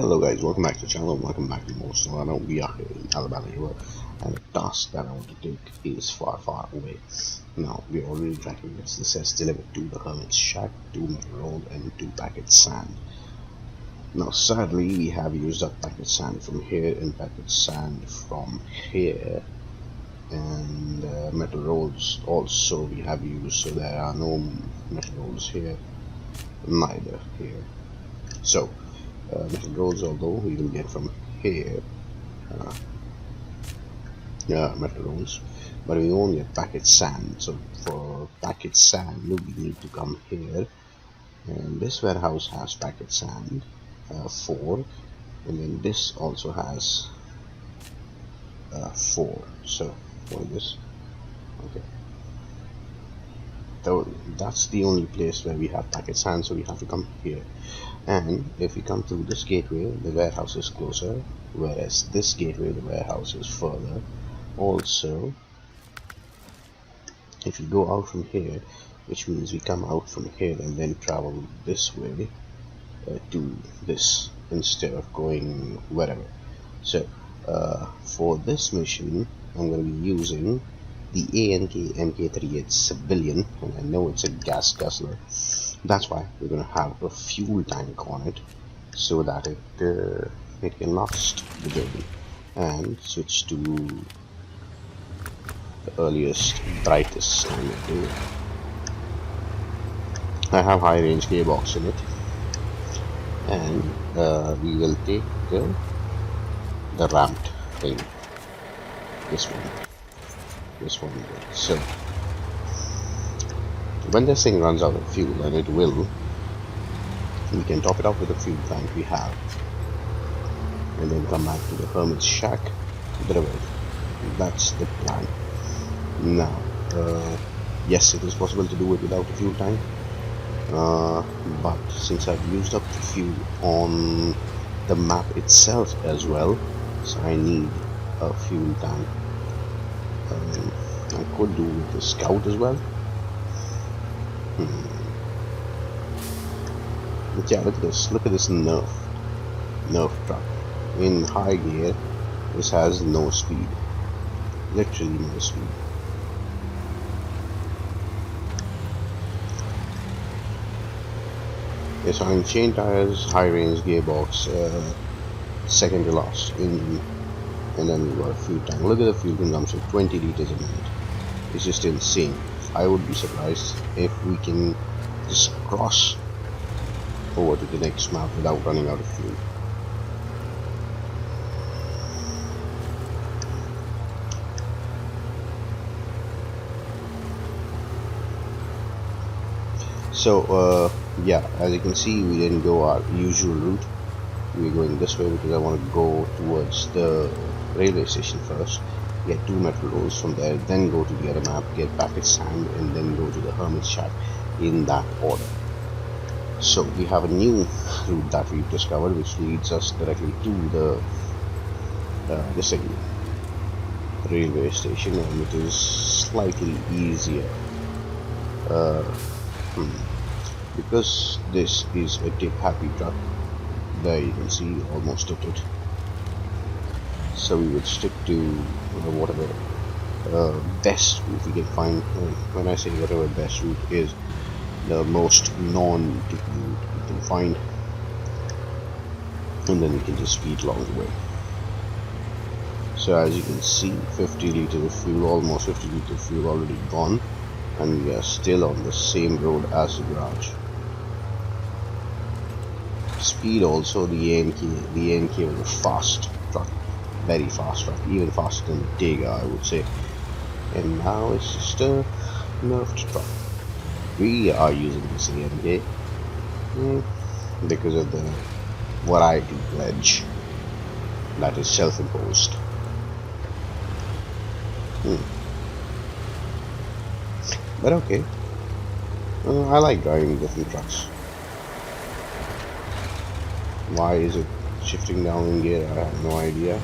Hello guys, welcome back to the channel, welcome back to more Snowrunner. We are here in Albany, and the task that I want to take is far away. Now, we are already tracking this. This says delivered to the hermit's shack, 2 metal road and 2 packets sand. Now, sadly, we have used up packet sand from here and packet sand from here, and metal rolls also we have used, so there are no metal rolls here, neither here. So, metal rolls, although we will get from here, metal rolls, but we won't get packet sand. So for packet sand we need to come here, and this warehouse has packet sand 4, and then this also has 4. So what is this? Okay, so that's the only place where we have packet sand, so we have to come here. And if we come through this gateway, the warehouse is closer, whereas this gateway, the warehouse is further. Also, if you go out from here, which means we come out from here and then travel this way to this instead of going wherever. So for this mission, I'm going to be using the ANK MK38 Civilian, and I know it's a gas guzzler. That's why we're going to have a fuel tank on it, so that it can last the journey. And switch to the earliest, brightest time of day. I have high range gearbox in it, and we will take the ramped thing. This one. So when this thing runs out of fuel, and it will, we can top it up with the fuel tank we have, and then come back to the hermit's shack to deliver it. That's the plan. Now, yes, it is possible to do it without a fuel tank, but since I've used up the fuel on the map itself as well, so I need a fuel tank. I could do with the scout as well. But yeah, look at this nerf truck. In high gear, this has no speed, literally no speed. Yes, I'm chain tires, high range gearbox, second to last engine, and then we got a fuel tank. Look at the fuel consumption, 20 liters a minute. It's just insane. I would be surprised if we can just cross over to the next map without running out of fuel. So yeah, as you can see, we didn't go our usual route. We're going this way because I want to go towards the railway station first, get 2 metal rolls from there, then go to the other map, get packet sand, and then go to the hermit's shack, in that order. So we have a new route that we've discovered, which leads us directly to the railway station, and it is slightly easier because this is a tip happy truck. There you can see, almost took it. So we would stick to whatever best route we can find. When I say whatever best route is, the most non-tip route we can find, and then we can just speed along the way. So as you can see, 50 liters of fuel, almost 50 liters of fuel already gone, and we are still on the same road as the garage. Speed also, the ANK was a fast truck, very fast truck, even faster than the Tega, I would say. And now it's just a nerfed truck. We are using this ANK because of the variety pledge that is self-imposed. But okay, I like driving different trucks. Why is it shifting down in gear? I have no idea.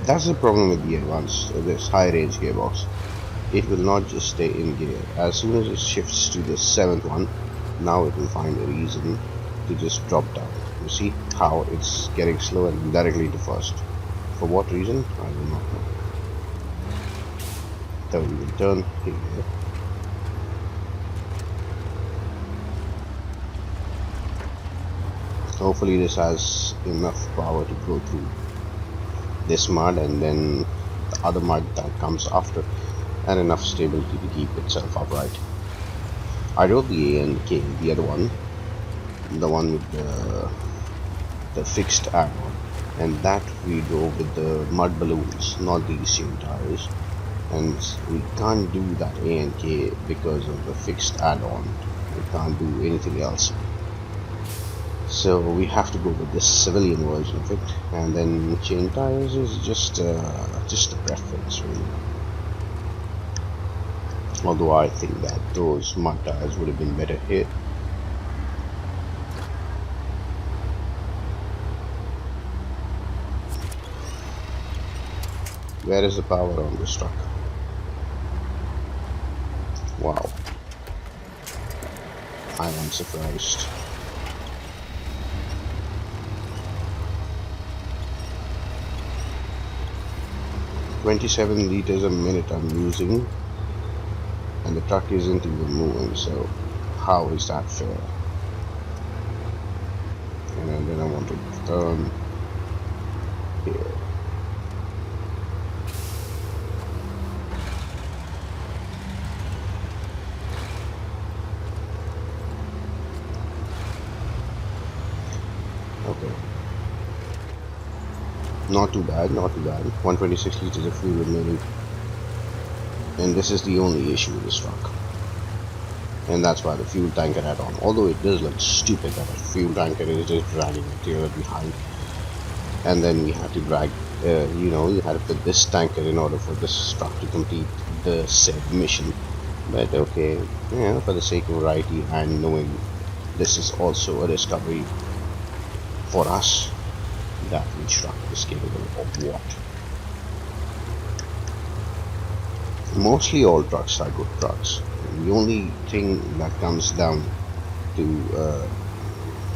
That's the problem with the advanced, this high range gearbox. It will not just stay in gear. As soon as it shifts to the 7th one, Now it will find a reason to just drop down. You see how it's getting slow and directly to first. For what reason? I do not know. So we will turn here. Hopefully this has enough power to go through this mud and then the other mud that comes after, and enough stability to keep itself upright. I drove the ANK, the other one, the one with the fixed add-on, and that we drove with the mud balloons, not the ECM tires. And we can't do that ANK because of the fixed add-on. We can't do anything else. So we have to go with this civilian version of it, and then chain tires is just a preference, really. Although I think that those mud tires would have been better here. Where is the power on this truck? Wow, I am surprised. $27 liters a minute I'm using, and the truck isn't even moving, so how is that fair? And then I want to turn here. Okay. Not too bad, not too bad. 126 liters of fuel remaining. And this is the only issue with this truck. And that's why the fuel tanker add-on. Although it does look stupid that a fuel tanker is just dragging material behind. And then we have to drag, you have to put this tanker in order for this truck to complete the said mission. But okay, for the sake of variety and knowing this is also a discovery for us, that each truck is capable of what. Mostly all trucks are good trucks. The only thing that comes down to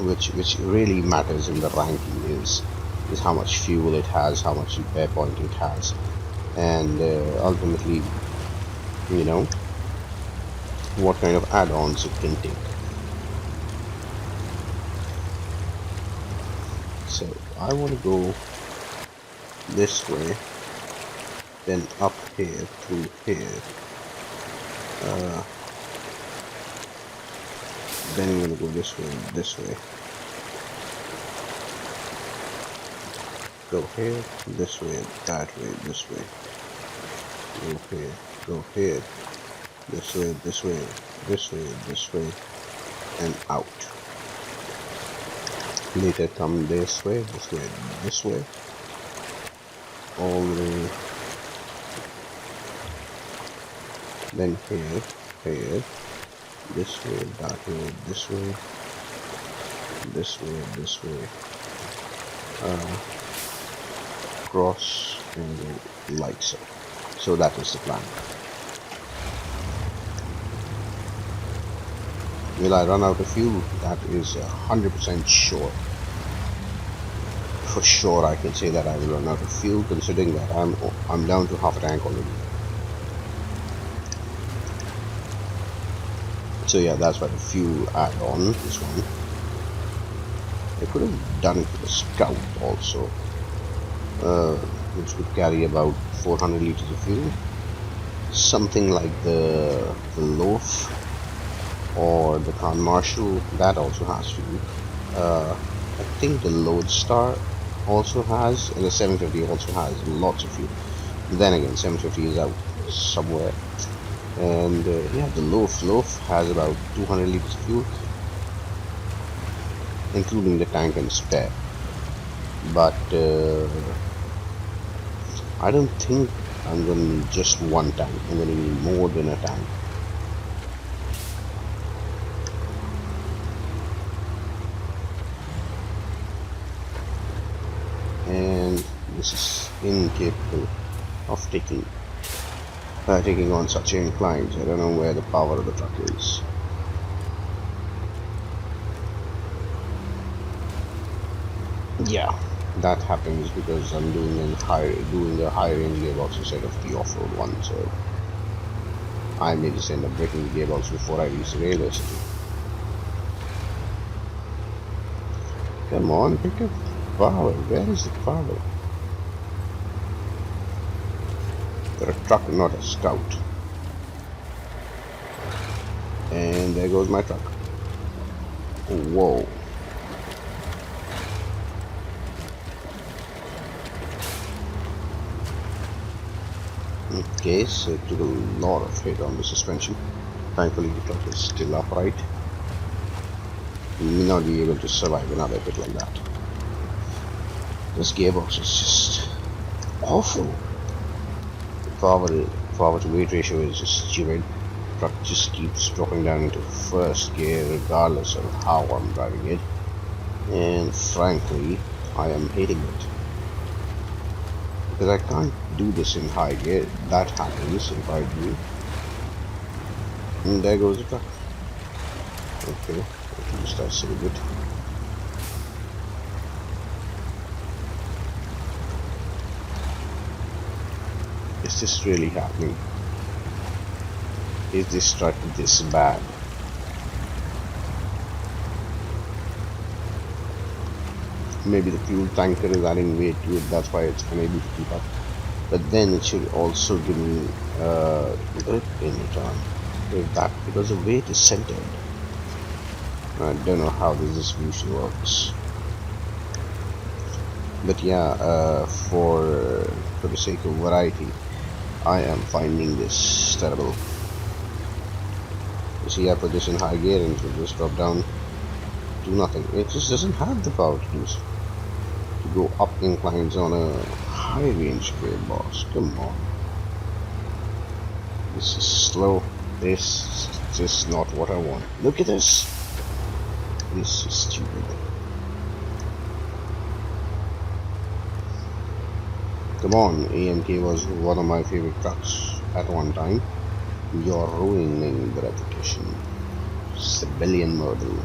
which really matters in the ranking is how much fuel it has, how much repair point it has, and ultimately, what kind of add-ons it can take. So I want to go this way, then up here through here. Then I'm gonna go this way, go here, this way, that way, this way, go here, this way, this way, this way, this way, and out. Later come this way, all the way, then here, this way, that way, this way, this way, cross, and go like so. So that is the plan. Will I run out of fuel? That is 100% sure. For sure I can say that I will run out of fuel, considering that I'm down to half a tank already. So yeah, that's why the fuel add-on, this one. I could have done it with a Scout also, which would carry about 400 liters of fuel. Something like the Loaf or the Khan Marshal, that also has fuel. I think the Lodestar also has, and the 750 also has lots of fuel. But then again, 750 is out somewhere. And yeah, the Loaf has about 200 liters of fuel, including the tank and spare. But I don't think I'm going to need just one tank. I'm going to need more than a tank. And this is incapable of taking on such inclines. I don't know where the power of the truck is. Yeah, that happens because I'm doing a higher end gearbox instead of the off-road one, so I may just end up breaking the gearbox before I reach the railway city. Come on, pick up power. Where is the power? You're a truck, not a scout. And there goes my truck. Whoa. Okay, so it took a lot of hit on the suspension. Thankfully the truck is still upright. We may not be able to survive another hit like that. This gearbox is just awful. The power to weight ratio is just stupid. The truck just keeps dropping down into first gear regardless of how I'm driving it. And frankly, I am hating it. Because I can't do this in high gear. That happens if I do. And there goes the truck. Okay, at least I saved it. Is this really happening? Is this truck this bad? Maybe the fuel tanker is adding weight to it, that's why it's unable to keep up. But then it should also give me grip in return. Because the weight is centered. I don't know how this distribution works. But yeah, for the sake of variety, I am finding this terrible. You see, I put this in high gear and it will just drop down to nothing. It just doesn't have the power to go up inclines on a high range gearbox. Come on. This is slow. This is just not what I want. Look at this. This is stupid. Come on, AMK was one of my favorite trucks at one time. You're ruining the reputation. Civilian murder.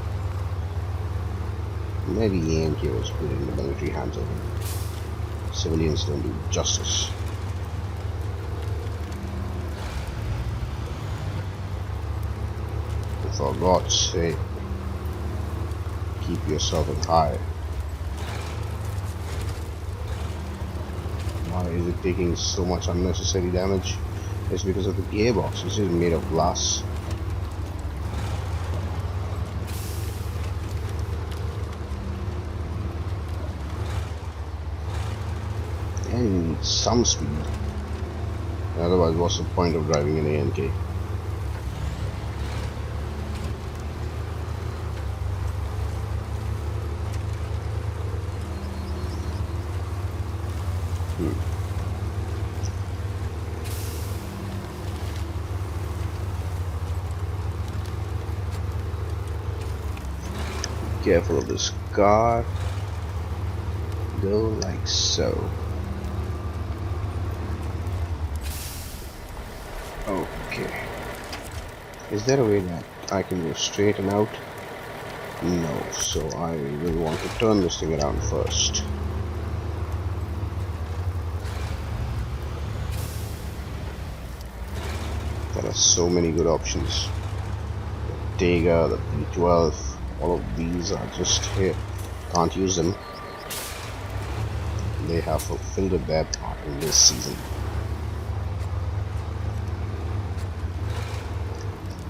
Maybe AMK was putting the military hands on it. Civilians don't do justice. For God's sake, keep yourself in high. Why is it taking so much unnecessary damage? It's because of the gearbox, which is made of glass. And you need some speed. Otherwise, what's the point of driving an AMK? Careful of this car. Go like so. Okay. Is there a way that I can go straight and out? No, so I will want to turn this thing around first. There are so many good options. The Tega, the P12, all of these are just here. Can't use them. They have fulfilled their part in this season.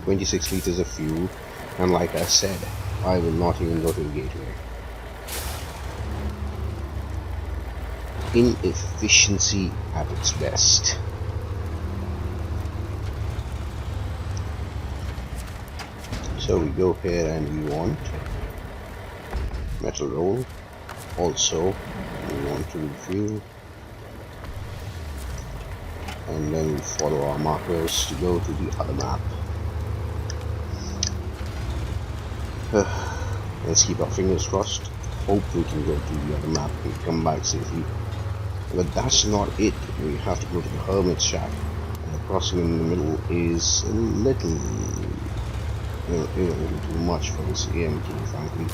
26 liters of fuel, and like I said, I will not even go to the gateway. Inefficiency at its best. So we go here and we want metal roll. Also, we want to refuel, and then we follow our markers to go to the other map. Let's keep our fingers crossed. Hope we can go to the other map and come back safely. But that's not it. We have to go to the Hermit's Shack. And the crossing in the middle is a little too much for this AMK, frankly.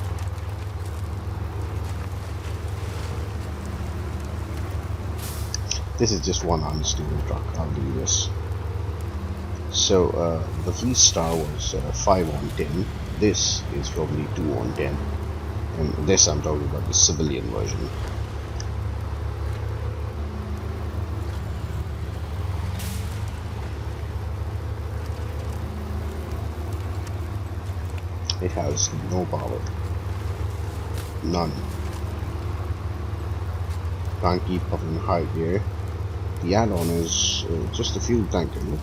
This is just one unstable truck, I'll do this. So the Fleet Star was 5 on 10. This is probably 2 on 10. And this I'm talking about the civilian version. It has no power. None. Can't keep up in high gear. The add-on is just a fuel tanker. Look.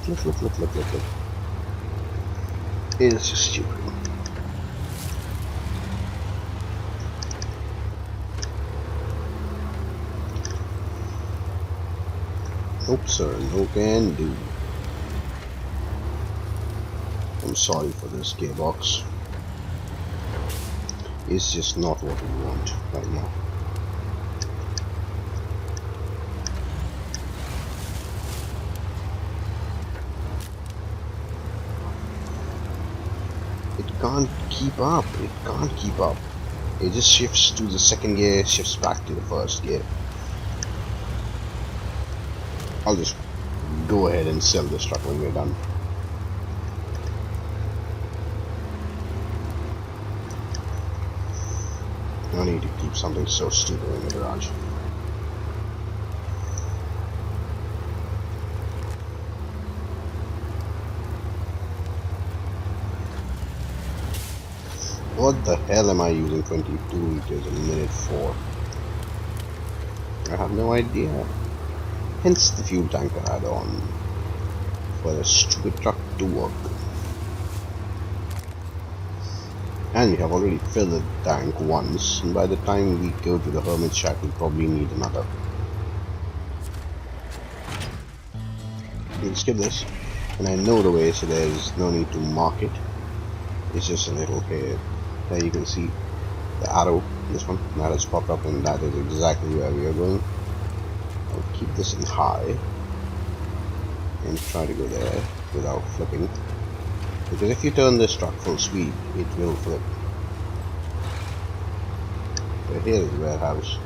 It's just stupid. Nope, sir. No can do. I'm sorry for this gearbox. It's just not what we want right now. It can't keep up. It can't keep up. It just shifts to the second gear, shifts back to the first gear. I'll just go ahead and sell this truck when we're done. No need to keep something so stupid in the garage. What the hell am I using 22 liters a minute for? I have no idea. Hence the fuel tanker add-on for a stupid truck to work. And we have already filled the tank once, and by the time we go to the hermit shack we'll probably need another. We'll skip this, and I know the way, so there's no need to mark it. It's just a little here. There you can see the arrow, this one, that has popped up, and that is exactly where we are going. I'll keep this in high and try to go there without flipping, because if you turn this truck full speed it will flip. So here is the warehouse.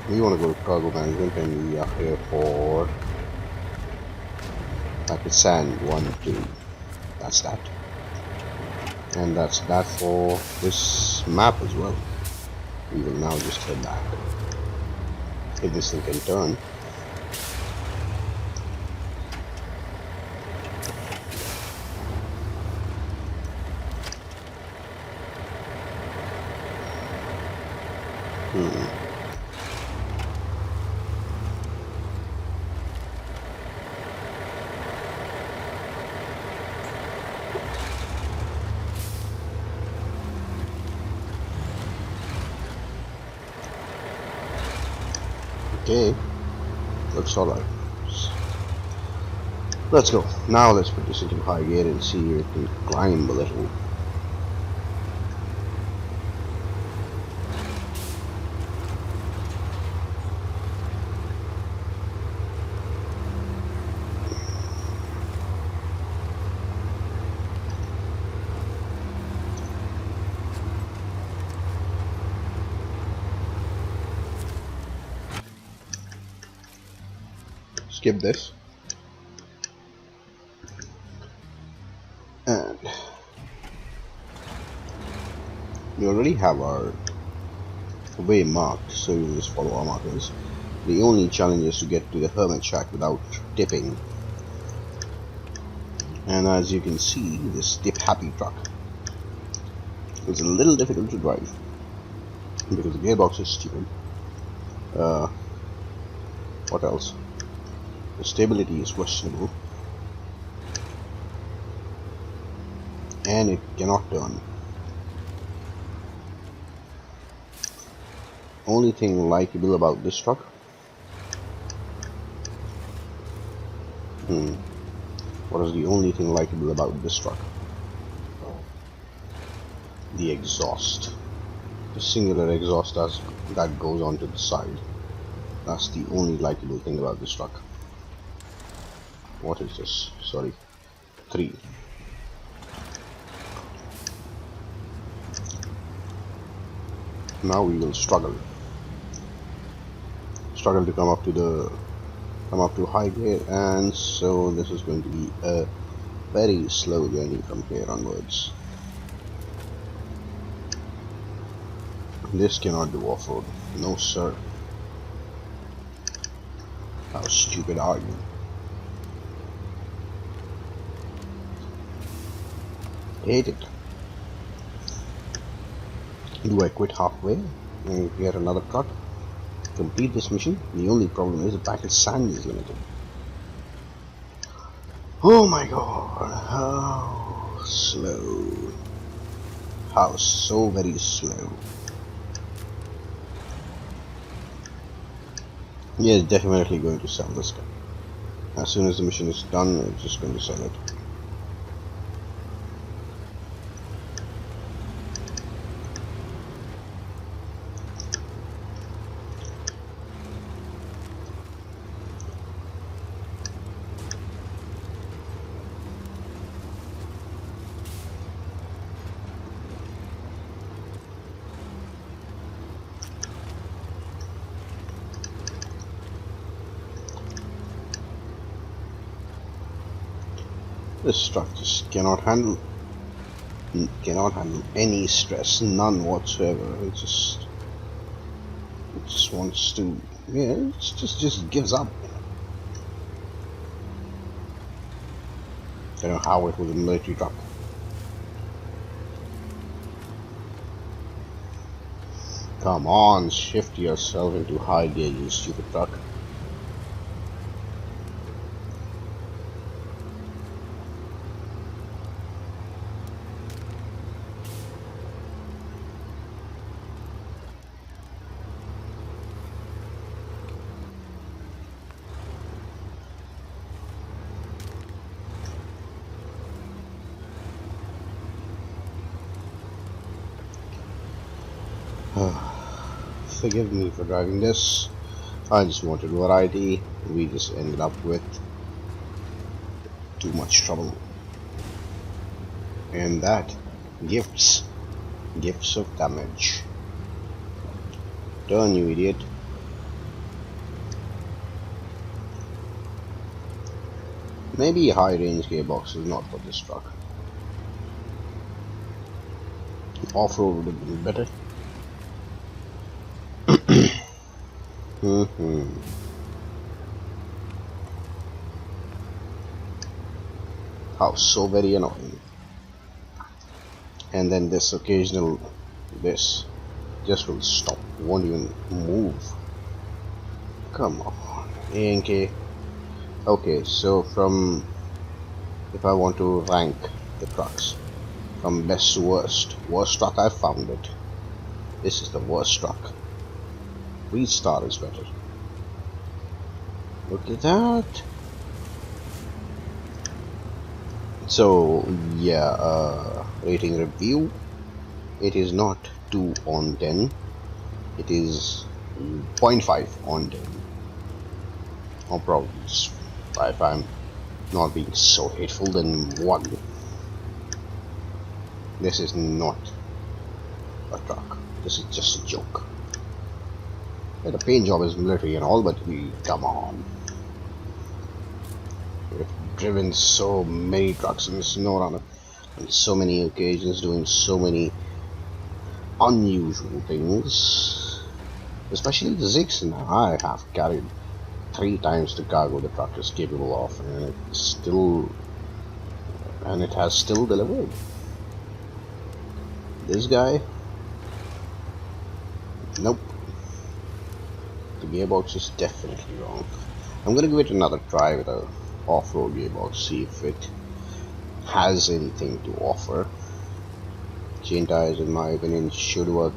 We want to go to cargo management, and we are here for like sand 1, 2. That's that, and that's that for this map as well. We will now just head back. If this thing can turn. Okay, looks alright. Let's go. Now let's put this into high gear and see if it can climb a little. Skip this, and we already have our way marked, so we'll just follow our markers. The only challenge is to get to the hermit shack without dipping, and as you can see, this dip happy truck is a little difficult to drive because the gearbox is stupid. What else? The stability is questionable, and it cannot turn. Only thing likable about this truck, what is the only thing likable about this truck? The exhaust, the singular exhaust that goes onto the side. That's the only likable thing about this truck. What is this? Sorry, 3. Now we will struggle to come up to Highgate, and so this is going to be a very slow journey from here onwards. This cannot do off-road. No sir. How stupid are you? Hate it. Do I quit halfway and get another truck? Complete this mission? The only problem is the packet sand is limited. Oh my god, how slow. How so very slow. Yeah, definitely going to sell this guy. As soon as the mission is done, I'm just going to sell it. This truck just cannot handle any stress, none whatsoever. It just wants to, yeah, it just gives up. I don't know how it was a military truck. Come on, shift yourself into high gear, you stupid truck. Forgive me for driving this. I just wanted variety. We just ended up with too much trouble. And that, gifts of damage. Turn, you idiot. Maybe a high range gearbox is not for this truck. Off-road would have been better. How so very annoying. And then this occasional just will stop, won't even move. Come on, A&K. Okay, so if I want to rank the trucks from best to worst truck, I found it. This is the worst truck. Restart is better. Look at that. So yeah, rating review. It is not 2 on 10. It is 0.5 on 10. Or probably just, if I'm not being so hateful, then 1. This is not a truck. This is just a joke. Yeah, the paint job is military and all, but come on. We've driven so many trucks in the Snowrunner on so many occasions, doing so many unusual things. Especially the Zigs now. I have carried 3 times the cargo the truck is capable of, and it has still delivered. This guy, nope. The gearbox is definitely wrong. I'm gonna give it another try with a off-road gearbox, see if it has anything to offer. Chain tires, in my opinion, should work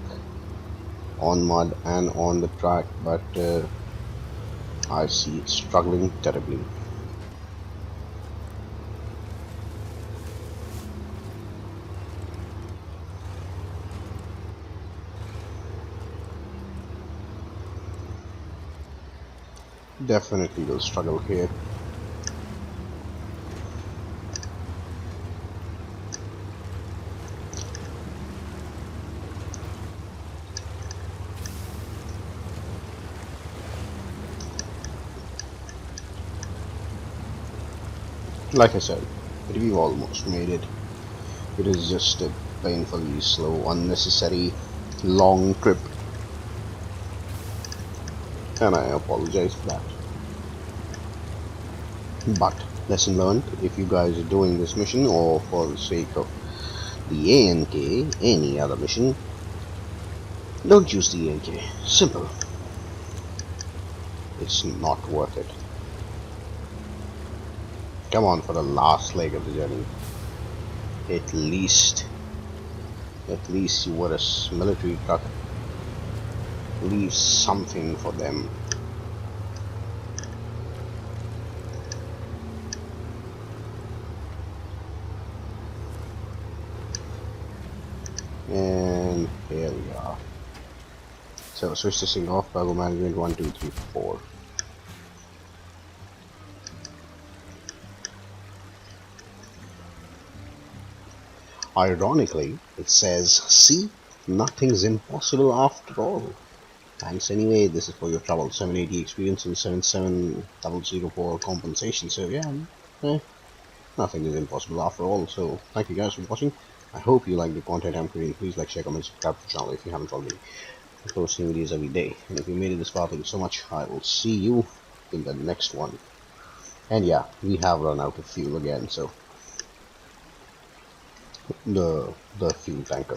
on mud and on the track, but I see it struggling terribly. Definitely will struggle here. Like I said, we've almost made it. It is just a painfully slow, unnecessary, long trip, and I apologize for that. But lesson learned: if you guys are doing this mission, or for the sake of the ANK, any other mission, don't use the ANK. Simple. It's not worth it. Come on for the last leg of the journey. At least you were a military truck. Leave something for them. And here we are. So switch this thing off. Cargo management 1, 2, 3, 4. Ironically, it says, see, nothing's impossible after all. Thanks anyway, this is for your trouble. 780 experience and 77004 compensation. So yeah, nothing is impossible after all. So thank you guys for watching. I hope you like the content I'm creating. Please like, share, comment, subscribe to the channel if you haven't already. I'm posting videos every day. And if you made it this far, thank you so much. I will see you in the next one. And yeah, we have run out of fuel again, so the fuel tanker.